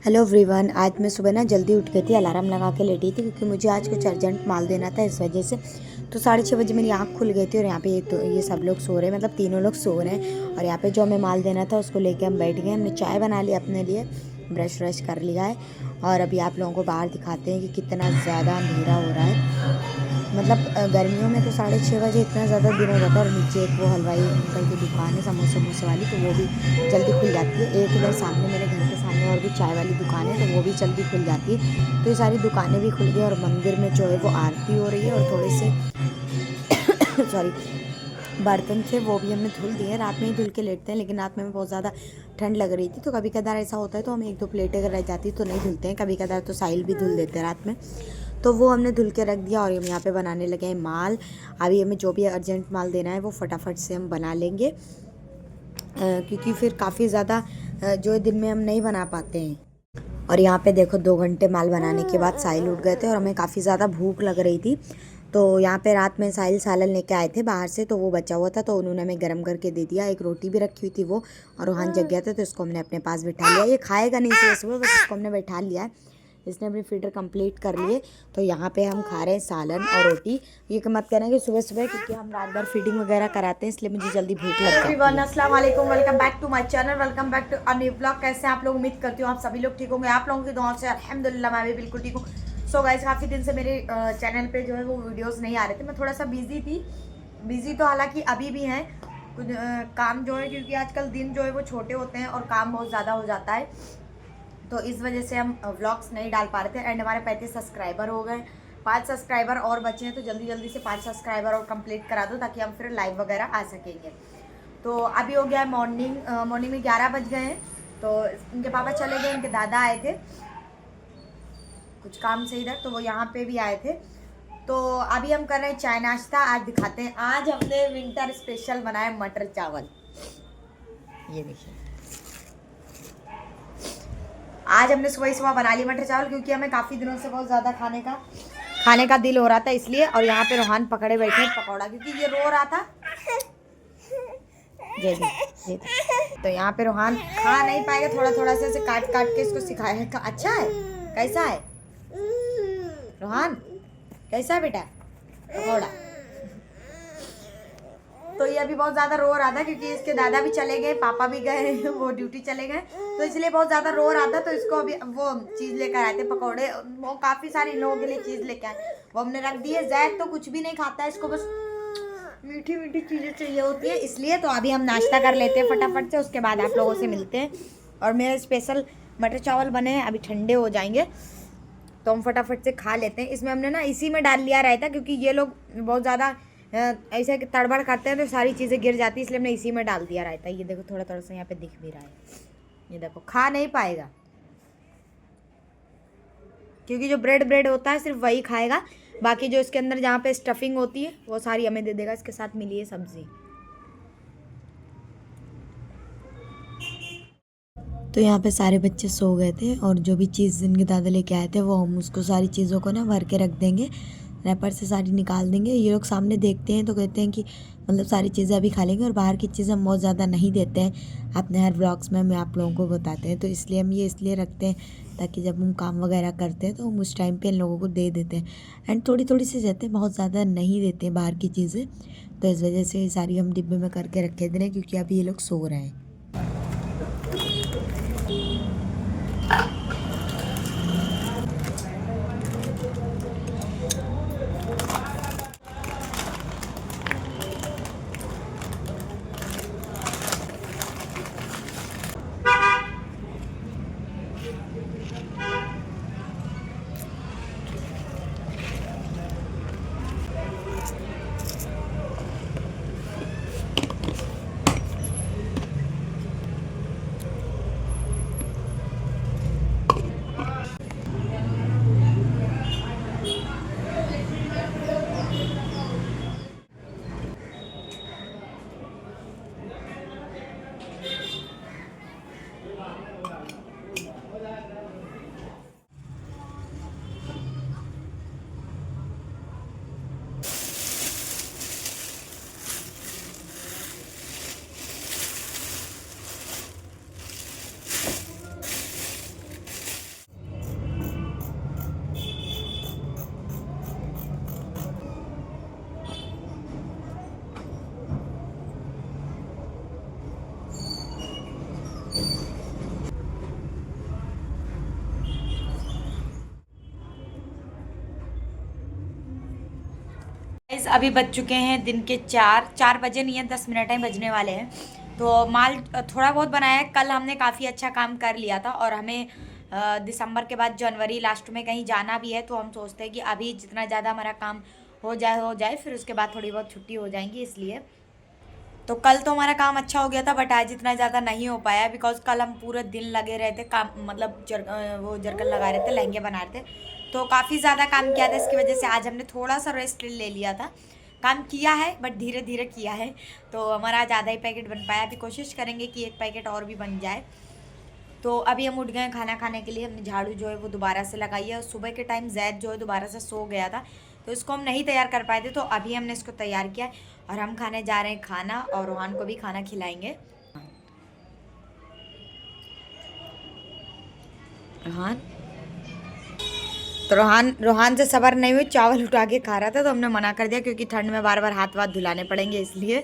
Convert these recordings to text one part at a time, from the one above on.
Hello everyone. आज मैं सुबह ना जल्दी उठ गई थी, अलार्म लगा के लेटी थी क्योंकि मुझे आज कुछ अर्जेंट माल देना था, इस वजह से। तो 6:30 बजे मेरी आँख खुल गई थी और यहाँ पे ये सब लोग सो रहे हैं, मतलब तीनों लोग सो रहे हैं। और यहाँ पे जो हमें माल देना था उसको लेके हम बैठ गए। हमने चाय बना ली अपने लिए, ब्रश व्रश कर लिया है। और अभी आप लोगों को बाहर दिखाते हैं कि कितना ज़्यादा अंधेरा हो रहा है। मतलब गर्मियों में तो 6:30 बजे इतना ज़्यादा दिन हो जाता है। और नीचे एक वो हलवाई अंकल की दुकान है समोसे वमोसे वाली, तो वो भी जल्दी खुल जाती है। एक इधर सामने मेरे घर के सामने और भी चाय वाली दुकान है, तो वो भी जल्दी खुल जाती है। तो ये सारी दुकानें भी खुल गई और मंदिर में जो है वो आरती हो रही है। और थोड़े से सॉरी बर्तन थे वो भी हमने धुल दिए। रात में ही धुल के लेटते हैं, लेकिन रात में बहुत ज़्यादा ठंड लग रही थी, तो कभी कदार ऐसा होता है तो हम 1-2 प्लेटें अगर रह जाती तो नहीं धुलते हैं। कभी कदार तो साहिल भी धुल देते हैं रात में, तो वो हमने धुल के रख दिया। और हम यहाँ पे बनाने लगे हैं माल। अभी हमें जो भी अर्जेंट माल देना है वो फटाफट से हम बना लेंगे, क्योंकि फिर काफ़ी ज़्यादा जो दिन में हम नहीं बना पाते हैं। और यहाँ पे देखो 2 घंटे माल बनाने के बाद साहिल उठ गए थे और हमें काफ़ी ज़्यादा भूख लग रही थी। तो यहाँ पे रात में साहिल सालन लेके आए थे बाहर से, तो वो बचा हुआ था, तो उन्होंने हमें गर्म करके दे दिया। एक रोटी भी रखी हुई थी वो, और रोहान जग गया था तो इसको हमने अपने पास बिठा लिया। ये खाएगा नहीं सुबह सुबह, बस इसको हमने बैठा लिया है। इसने अपनी फीडर कंप्लीट कर लिए। तो यहाँ पे हम खा रहे हैं सालन और रोटी। ये मत कहना कि सुबह सुबह, क्योंकि हम रात भर फीडिंग वगैरह कराते हैं, इसलिए मुझे जल्दी भूख लग जाती है। अस्सलाम वालेकुम, welcome back to my channel, welcome back to a new blog. कैसे हैं आप लोग? उम्मीद करती हूँ आप सभी लोग ठीक होंगे। आप लोगों की दुआओं से अल्हम्दुलिल्लाह मैं भी बिल्कुल ठीक हूँ। सो गाइस, काफ़ी दिन से मेरे चैनल पे जो है वो वीडियोस नहीं आ रहे थे। मैं थोड़ा सा बिजी थी। बिजी तो हालांकि अभी भी हैं, कुछ काम जो है, क्योंकि आजकल दिन जो है वो छोटे होते हैं और काम बहुत ज़्यादा हो जाता है, तो इस वजह से हम व्लॉग्स नहीं डाल पा रहे थे। एंड हमारे 35 सब्सक्राइबर हो गए, 5 सब्सक्राइबर और बचे हैं, तो जल्दी जल्दी से 5 सब्सक्राइबर और कंप्लीट करा दो ताकि हम फिर लाइव वगैरह आ सकेंगे। तो अभी हो गया है मॉर्निंग में 11 बज गए हैं। तो इनके पापा चले गए, इनके दादा आए थे कुछ काम से इधर, तो वो यहाँ पे भी आए थे। तो अभी हम कर रहे हैं चाय नाश्ता। आज दिखाते हैं, आज हमने विंटर स्पेशल बनाया मटर चावल। ये देखिए, आज हमने सुबह सुबह बना ली मटर चावल, क्योंकि हमें काफ़ी दिनों से बहुत ज़्यादा खाने का दिल हो रहा था, इसलिए। और यहाँ पे रोहान पकड़े बैठे हैं पकौड़ा, क्योंकि ये रो रहा था। जी। तो यहाँ पे रोहान खा नहीं पाएगा, थोड़ा थोड़ा सा ऐसे काट काट के इसको सिखाया है। अच्छा है? कैसा है रोहान? कैसा है बेटा पकौड़ा? तो ये अभी बहुत ज़्यादा रो रहा था, क्योंकि इसके दादा भी चले गए, पापा भी गए, वो ड्यूटी चले गए, तो इसलिए बहुत ज़्यादा रो रहा था। तो इसको अभी वो चीज़ लेकर आए थे पकौड़े, वो काफ़ी सारी लोगों के लिए चीज़ लेकर आए, वो हमने रख दी है। जैद तो कुछ भी नहीं खाता है, इसको बस मीठी मीठी चीज़ें चाहिए होती है, इसलिए। तो अभी हम नाश्ता कर लेते हैं फटाफट से, उसके बाद आप लोगों से मिलते हैं। और मेरे स्पेशल मटर चावल बने हैं, अभी ठंडे हो जाएंगे तो हम फटाफट से खा लेते हैं। इसमें हमने ना इसी में डाल लिया रायता, क्योंकि ये लोग बहुत ज़्यादा ऐसे तड़बड़ करते हैं तो सारी चीज़ें गिर जाती है, इसलिए हमने इसी में डाल दिया रायता। ये देखो थोड़ा थोड़ा सा यहाँ पे दिख भी रहा है, ये देखो। खा नहीं पाएगा, क्योंकि जो ब्रेड होता है सिर्फ वही खाएगा, बाकी जो इसके अंदर जहाँ पे स्टफिंग होती है वो सारी हमें दे देगा। इसके साथ मिली है सब्जी। तो यहाँ पे सारे बच्चे सो गए थे, और जो भी चीज़ इनके दादा लेके आए थे वो हम उसको सारी चीज़ों को ना भर के रख देंगे, रैपर से सारी निकाल देंगे। ये लोग सामने देखते हैं तो कहते हैं कि मतलब सारी चीज़ें अभी खा लेंगे, और बाहर की चीज़ें हम बहुत ज़्यादा नहीं देते हैं अपने हर व्लॉग्स में, हम आप लोगों को बताते हैं। तो इसलिए हम ये इसलिए रखते हैं ताकि जब हम काम वगैरह करते हैं तो हम उस टाइम पे इन लोगों को दे देते हैं। एंड थोड़ी थोड़ी सी देते हैं, बहुत ज़्यादा नहीं देते हैं बाहर की चीज़ें। तो इस वजह से ये सारी हम डिब्बे में करके रखे दे रहे हैं, क्योंकि अभी ये लोग सो रहे हैं। गाइस अभी बज चुके हैं दिन के 4 बजे नहीं है, 10 मिनट ही बजने वाले हैं। तो माल थोड़ा बहुत बनाया है। कल हमने काफ़ी अच्छा काम कर लिया था और हमें दिसंबर के बाद जनवरी लास्ट में कहीं जाना भी है, तो हम सोचते हैं कि अभी जितना ज़्यादा हमारा काम हो जाए, फिर उसके बाद थोड़ी बहुत छुट्टी हो जाएंगी इसलिए। तो कल तो हमारा काम अच्छा हो गया था, बट आज इतना ज़्यादा नहीं हो पाया बिकॉज कल हम पूरे दिन लगे रहे थे काम, मतलब वो जरकन लगा रहे थे, लहंगे बना रहे थे, तो काफ़ी ज़्यादा काम किया था। इसकी वजह से आज हमने थोड़ा सा रेस्ट ले लिया था। काम किया है बट धीरे धीरे किया है, तो हमारा आज आधा ही पैकेट बन पाया। अभी कोशिश करेंगे कि एक पैकेट और भी बन जाए। तो अभी हम उठ गए खाना खाने के लिए। हमने झाड़ू जो है वो दोबारा से लगाई है, और सुबह के टाइम जैद जो है दोबारा से सो गया था, तो इसको हम नहीं तैयार कर पाए थे, तो अभी हमने इसको तैयार किया और हम खाने जा रहे हैं खाना, और रोहान को भी खाना खिलाएंगे। रोहान तो रोहान से सबर नहीं हुई, चावल उठा के खा रहा था, तो हमने मना कर दिया क्योंकि ठंड में बार बार हाथ वाथ धुलाने पड़ेंगे इसलिए।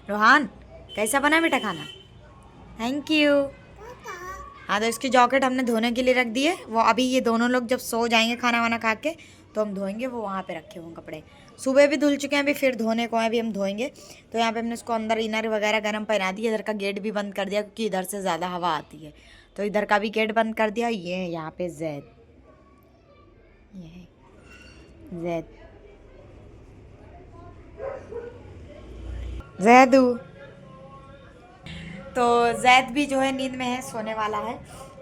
रोहान कैसा बना बेटा खाना? Thank you. हाँ, तो इसकी जॉकेट हमने धोने के लिए रख दी है। वो अभी ये दोनों लोग जब सो जाएंगे खाना वाना खा के, तो हम धोएंगे। वो वहाँ पे रखे हुए कपड़े सुबह भी धुल चुके हैं, अभी फिर धोने को है, अभी हम धोएंगे। तो यहाँ पे हमने इसको अंदर इनर वगैरह गर्म पहना दिया। इधर का गेट भी बंद कर दिया क्योंकि इधर से ज़्यादा हवा आती है, तो इधर का भी गेट बंद कर दिया। ये यहाँ पे जैद, ये जैद जैदू। तो जैद भी जो है नींद में है, सोने वाला है,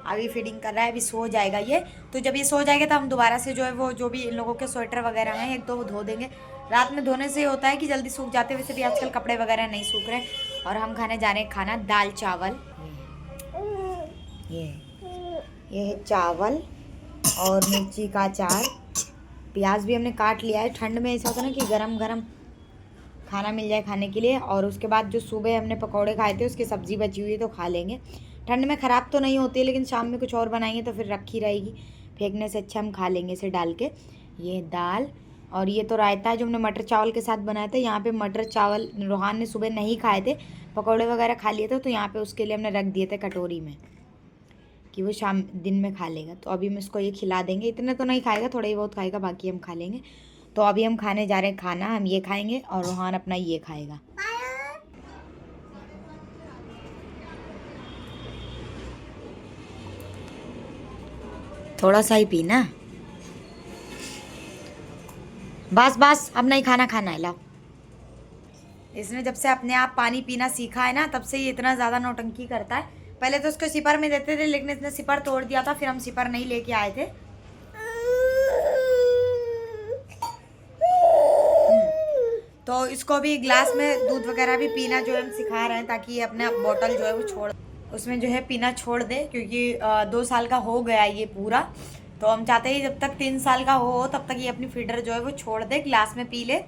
अभी फीडिंग कर रहा है, अभी सो जाएगा ये। तो जब ये सो जाएगा तो हम दोबारा से जो है वो जो भी इन लोगों के स्वेटर वगैरह हैं एक दो वो धो देंगे। रात में धोने से ये होता है कि जल्दी सूख जाते हैं, वैसे भी आजकल कपड़े वगैरह नहीं सूख रहे। और हम खाने जा रहे हैं खाना, दाल चावल। ये है चावल और मिर्ची का अचार, प्याज भी हमने काट लिया है। ठंड में ऐसा होता है ना कि गरम गरम खाना मिल जाए खाने के लिए। और उसके बाद जो सुबह हमने पकौड़े खाए थे उसकी सब्ज़ी बची हुई है, तो खा लेंगे। ठंड में ख़राब तो नहीं होती है, लेकिन शाम में कुछ और बनाएंगे तो फिर रखी रहेगी, फेंकने से अच्छा हम खा लेंगे इसे डाल के। ये दाल, और ये तो रायता है जो हमने मटर चावल के साथ बनाया था। यहाँ पे मटर चावल रोहान ने सुबह नहीं खाए थे, पकौड़े वगैरह खा लिए थे, तो यहाँ पे उसके लिए हमने रख दिए थे कटोरी में कि वो शाम दिन में खा लेगा। तो अभी हम इसको ये खिला देंगे। इतने तो नहीं खाएगा, थोड़ा ही बहुत खाएगा, बाकी हम खा लेंगे। तो अभी हम खाने जा रहे हैं खाना, हम ये खाएंगे और रोहान अपना ये खाएगा। थोड़ा सा ही पीना, बस बस, अब नहीं खाना खाना है, लाओ। इसने जब से अपने आप पानी पीना सीखा है ना, तब से ये इतना ज़्यादा नौटंकी करता है। पहले तो उसको सिपर में देते थे, लेकिन इसने सिपर तोड़ दिया था, फिर हम सिपर नहीं लेके आए थे। तो इसको भी ग्लास में दूध वगैरह भी पीना जो है हम सिखा रहे हैं, ताकि ये अपना बोतल जो है वो छोड़, उसमें जो है पीना छोड़ दे, क्योंकि 2 साल का हो गया ये पूरा। तो हम चाहते हैं जब तक 3 साल का हो तब तक ये अपनी फीडर जो है वो छोड़ दे, ग्लास में पी ले।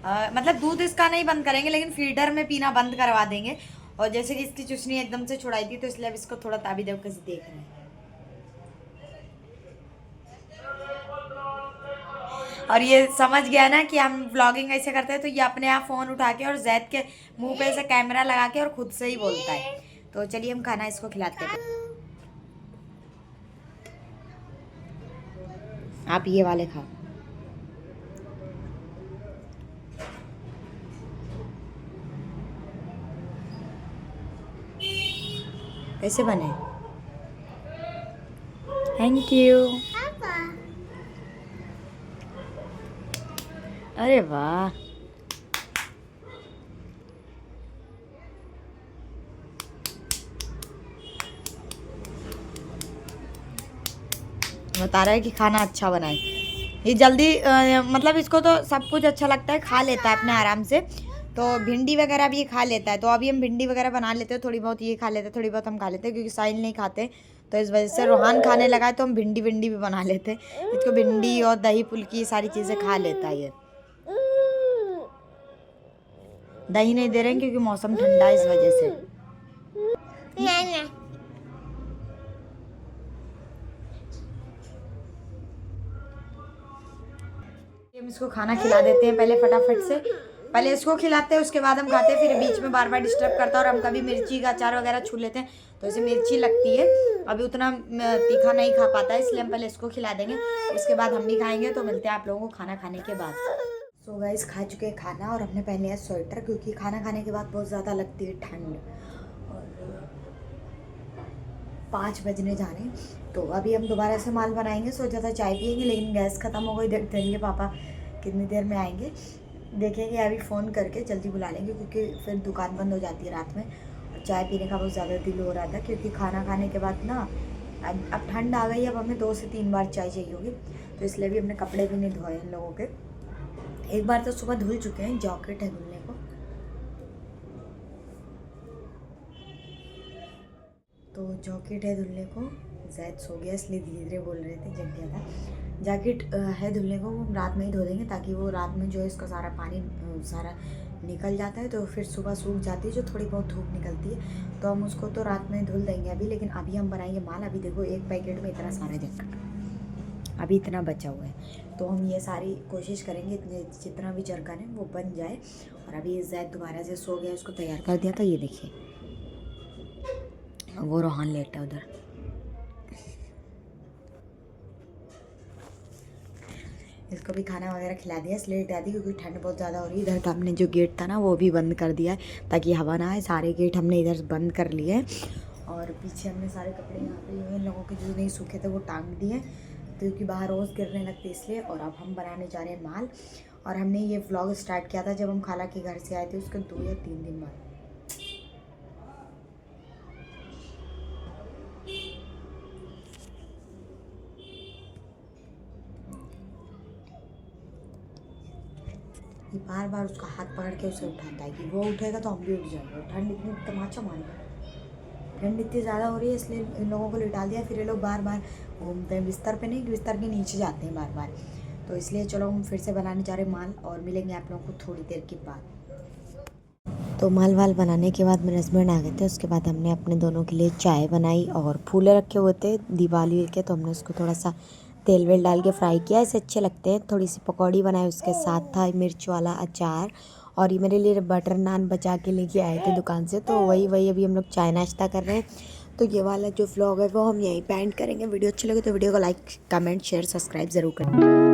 मतलब दूध इसका नहीं बंद करेंगे, लेकिन फीडर में पीना बंद करवा देंगे। और जैसे कि इसकी चुसनी एकदम से छुड़ाई थी, तो इसलिए अब इसको थोड़ा ताबी देव कैसे देख रहे हैं। और ये समझ गया ना कि हम व्लॉगिंग ऐसे करते हैं, तो ये अपने आप फ़ोन उठा के और जैद के मुंह पे ऐसे कैमरा लगा के और खुद से ही बोलता है। तो चलिए हम खाना इसको खिलाते हैं। आप ये वाले खाओ। कैसे बने? Thank you. अरे वाह, बता रहा है कि खाना अच्छा बनाए। ये जल्दी मतलब इसको तो सब कुछ अच्छा लगता है, खा लेता है अपने आराम से। तो भिंडी वगैरह भी ये खा लेता है, तो अभी हम भिंडी वगैरह बना लेते हैं। थोड़ी बहुत ये खा लेते हैं, थोड़ी बहुत हम खा लेते हैं, क्योंकि साहिल नहीं खाते, तो इस वजह से रोहान खाने लगा है, तो हम भिंडी भी बना लेते हैं। इसको भिंडी और दही फुल्की सारी चीज़ें खा लेता है ये। दही नहीं दे रहे हैं क्योंकि मौसम ठंडा है, इस वजह से। हम इसको खाना खिला देते हैं पहले फटाफट से। पहले इसको खिलाते हैं, उसके बाद हम खाते हैं। फिर बीच में बार बार डिस्टर्ब करता है, और हम कभी मिर्ची का अचार वगैरह छू लेते हैं, तो इसे मिर्ची लगती है, अभी उतना तीखा नहीं खा पाता है, इसलिए हम पहले इसको खिला देंगे। इसके बाद हम भी खाएंगे। तो मिलते हैं आप लोगों को खाना खाने के बाद। सो गाइस खा चुके हैं खाना और हमने पहन लिया स्वेटर, क्योंकि खाना खाने के बाद बहुत ज़्यादा लगती है ठंड। और 5 बजने जाने, तो अभी हम दोबारा से माल बनाएंगे। सोचा था चाय पियेंगे, लेकिन गैस ख़त्म हो गई। देखते रहेंगे पापा कितनी देर में आएंगे, देखेंगे। अभी फ़ोन करके जल्दी बुला लेंगे, क्योंकि फिर दुकान बंद हो जाती है रात में। और चाय पीने का बहुत ज़्यादा दिल हो रहा था, क्योंकि खाना खाने के बाद ना अब ठंड आ गई, अब हमें 2 से 3 बार चाय चाहिए होगी। तो इसलिए भी हमने कपड़े भी नहीं धोए इन लोगों के। एक बार तो सुबह धुल चुके हैं, जॉकेट है धुलने को। तो जॉकेट है धुलने को, जैद सो गया इसलिए धीरे धीरे बोल रहे थे, जग गया था। जैकेट है धुलने को, वो हम रात में ही धो देंगे, ताकि वो रात में जो है इसका सारा पानी सारा निकल जाता है, तो फिर सुबह सूख जाती है, जो थोड़ी बहुत धूप निकलती है। तो हम उसको तो रात में धुल देंगे अभी, लेकिन अभी हम बनाएंगे माल। अभी देखो एक पैकेट में इतना सारा जैकेट, अभी इतना बचा हुआ है। तो हम ये सारी कोशिश करेंगे इतने जितना भी जरकन है वो बन जाए। और अभी जैद दोबारा से सो गया, उसको तैयार कर दिया था। ये देखिए वो रोहान लेटा उधर। इसको भी खाना वगैरह खिला दिया, इसलिए लेटा दी, क्योंकि ठंड बहुत ज़्यादा हो रही है। इधर का हमने जो गेट था ना वो भी बंद कर दिया है, ताकि हवा ना आए। सारे गेट हमने इधर बंद कर लिए हैं। और पीछे हमने सारे कपड़े यहाँ पे इन लोगों के जो नहीं सूखे थे वो टांग दिए, क्योंकि बाहर रोज़ गिरने लगते इसलिए। और अब हम बनाने जा रहे हैं माल। और हमने ये व्लॉग स्टार्ट किया था जब हम खाला के घर से आए थे, उसके 2 या 3 दिन बाद। ये बार बार उसका हाथ पकड़ के उसे उठाता है, कि वो उठेगा तो हम भी उठ जाएंगे। ठंड इतनी तमाचा मारेगा, ठंड इतनी ज़्यादा हो रही है, इसलिए इन लोगों को लिटा दिया। फिर ये लोग बार बार घूमते हैं, बिस्तर पे नहीं, बिस्तर के नीचे जाते हैं बार बार। तो इसलिए चलो हम फिर से बनाने जा रहे हैं माल, और मिलेंगे आप लोगों को थोड़ी देर के बाद। तो माल वाल बनाने के बाद मेरे हस्बैंड आ गए थे। उसके बाद हमने अपने दोनों के लिए चाय बनाई, और फूले रखे हुए थे दिवाली के, तो हमने उसको थोड़ा सा तेल वेल डाल के फ्राई किया, ऐसे अच्छे लगते हैं। थोड़ी सी पकौड़ी बनाई, उसके साथ था मिर्च वाला अचार। और ये मेरे लिए बटर नान बचा के लेके आए थे दुकान से, तो वही अभी हम लोग चाय नाश्ता कर रहे हैं। तो ये वाला जो व्लॉग है वो हम यहीं पे एंड करेंगे। वीडियो अच्छी लगे तो वीडियो को लाइक कमेंट शेयर सब्सक्राइब ज़रूर करें।